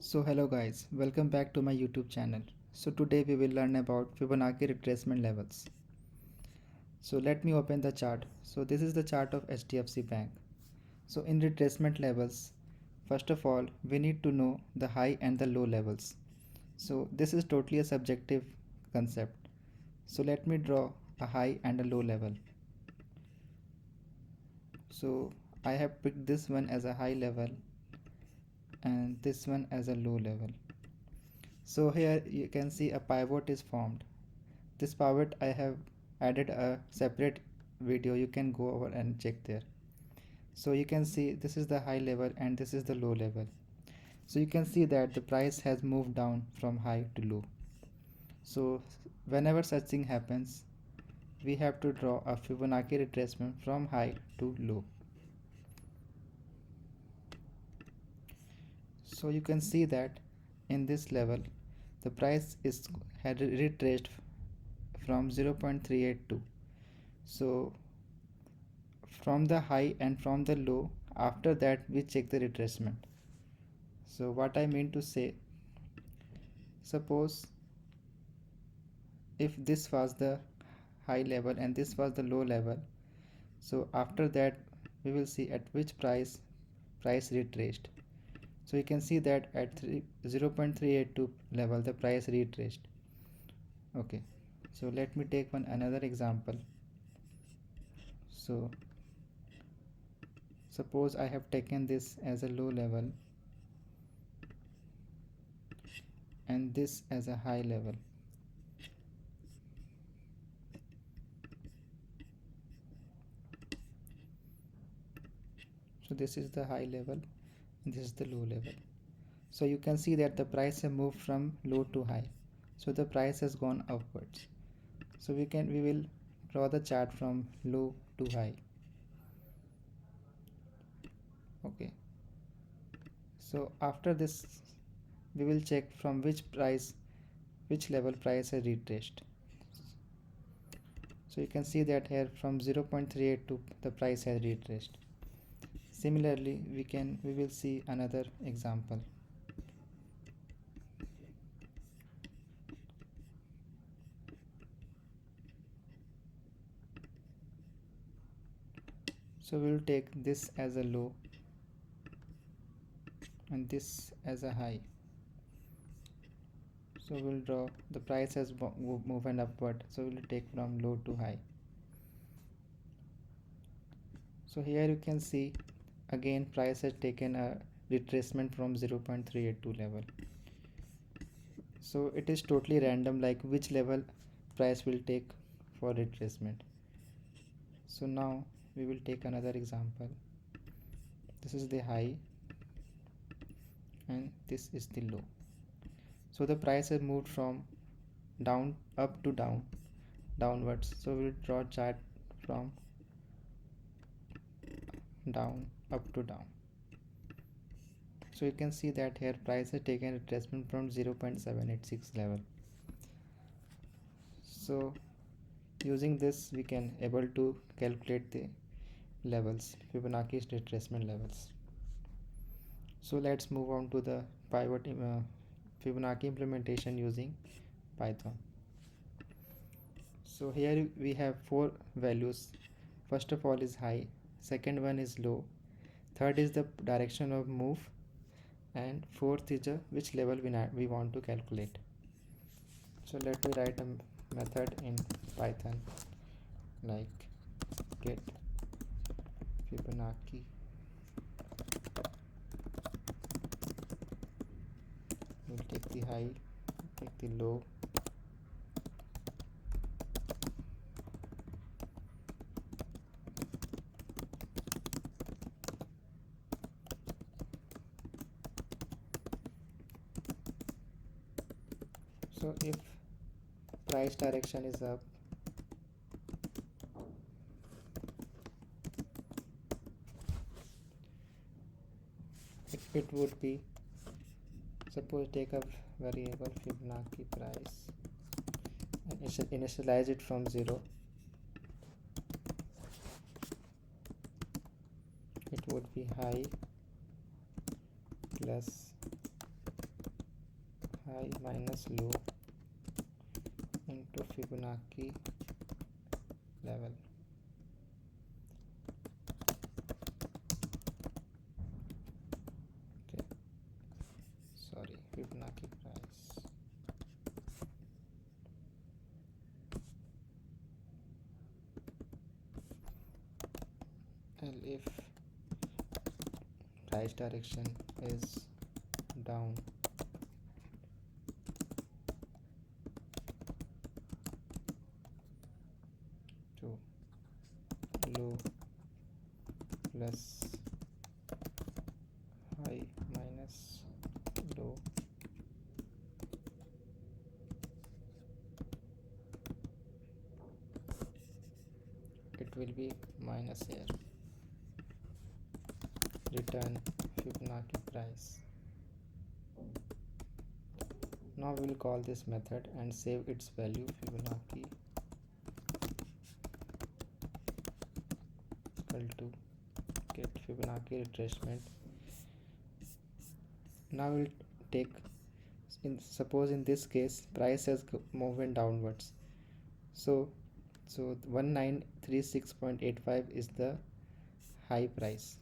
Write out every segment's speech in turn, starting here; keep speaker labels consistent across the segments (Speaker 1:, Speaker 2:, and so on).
Speaker 1: So hello guys, welcome back to my YouTube channel. So today we will learn about Fibonacci retracement levels. So let me open the chart. So this is the chart of HDFC Bank. So in retracement levels, first of all we need to know the high and the low levels. So this is totally a subjective concept. So let me draw a high and a low level. So I have picked this one as a high level and this one as a low level. So here you can see a pivot is formed. This pivot I have added a separate video, you can go over and check there. So you can see this is the high level and this is the low level. So you can see that the price has moved down from high to low. So whenever such thing happens, we have to draw a Fibonacci retracement from high to low. So you can see that in this level the price is had retraced from 0.382. So from the high and from the low, after that we check the retracement. So what I mean to say, suppose if this was the high level and this was the low level, so after that we will see at which price retraced. So you can see that at 0.382 level the price retraced. Okay, so let me take another example. So suppose I have taken this as a low level and this as a high level. So this is the high level and this is the low level. So you can see that the price has moved from low to high. So the price has gone upwards. So we will draw the chart from low to high. Okay. So after this we will check from which level price has retraced. So you can see that here from 0.382 the price has retraced. Similarly we will see another example. So we will take this as a low and this as a high. So we'll draw the price has moved upward, so we'll take from low to high. So here you can see again price has taken a retracement from 0.382 level. So it is totally random, like which level price will take for retracement. So now we will take another example. This is the high and this is the low. So the price has moved from down up to downwards. So we'll draw chart from down up to down. So you can see that here price has taken retracement from 0.786 level. So using this we can able to calculate the levels, Fibonacci retracement levels. So let's move on to the Fibonacci implementation using Python. So here we have four values. First of all is high, second one is low, third is the direction of move, and fourth is which level we want to calculate. So let me write a method in Python like get Fibonacci we'll take the high, take the low, so if price direction is up, it would be, suppose take a variable Fibonacci price and initialize it from 0, it would be high plus high minus low into Fibonacci level. Okay, sorry, Fibonacci price. And if price direction is down, to low plus high minus low, it will be minus here. Return Fibonacci price. Now we will call this method and save its value Fibonacci equal to get Fibonacci retracement. Now we'll take suppose in this case price has moved downwards, so 1936.85 is the high price.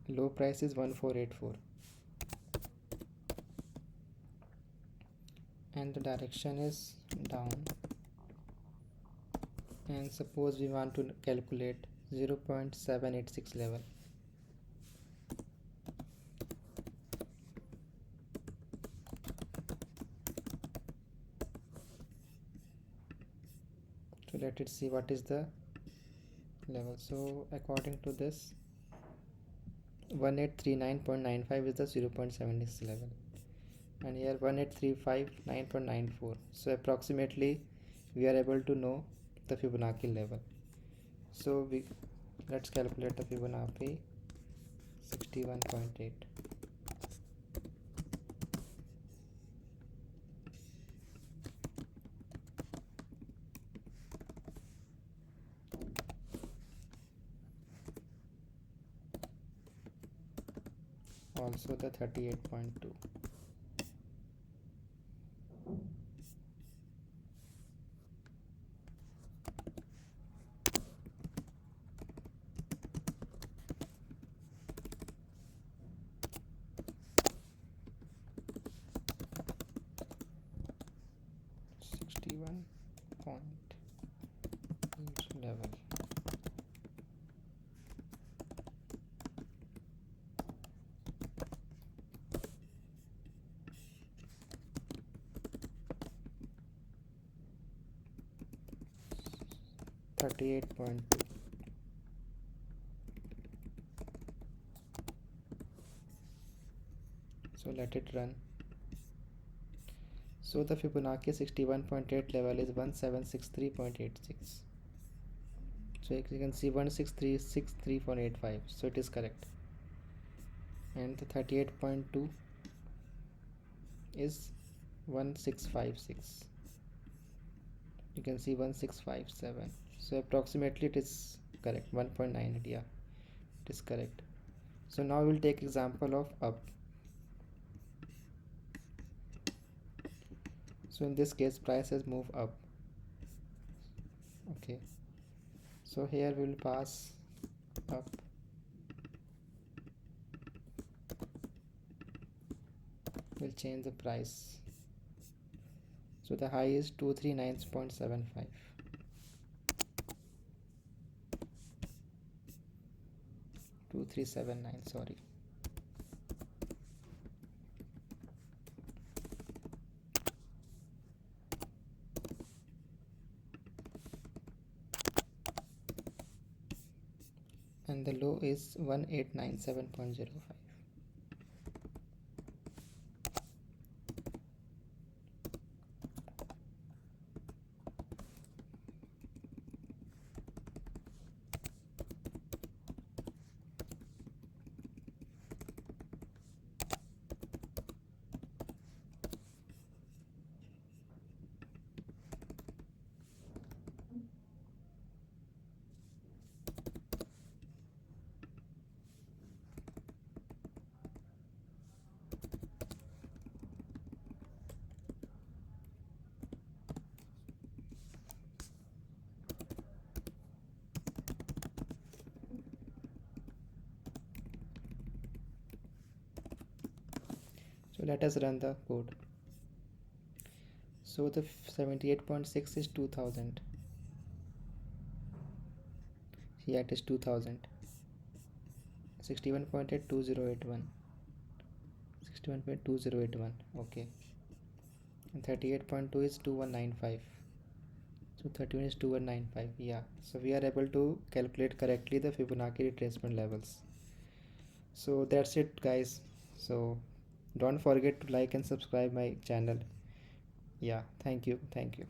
Speaker 1: Low price is 1484 and the direction is down, and suppose we want to calculate 0.786 level. So let it see what is the level. So according to this 1839.95 is the 0.76 level, and here 1835 so approximately we are able to know the Fibonacci level. So let's calculate the Fibonacci 61.8. Also the 38.2. Level. $38.2. So let it run. So the Fibonacci 61.8 level is 1763.86. So you can see 1636.85. So it is correct. And the 38.2 is 1656. You can see 1657. So approximately it is correct. 1.98. Yeah, it is correct. So now we'll take example of up. So in this case price has moved up. Okay, so here we'll pass up. We'll change the price. So the high is 239.75. 2379, sorry. And the low is 1897.05. So let us run the code. So the 78.6 is 2000. Yeah, it is 2000. 61.8 2081. 61.2081. Okay. And 38.2 is 2195. So 31 is 2195. Yeah. So we are able to calculate correctly the Fibonacci retracement levels. So that's it, guys. So don't forget to like and subscribe my channel. Yeah. Thank you. Thank you.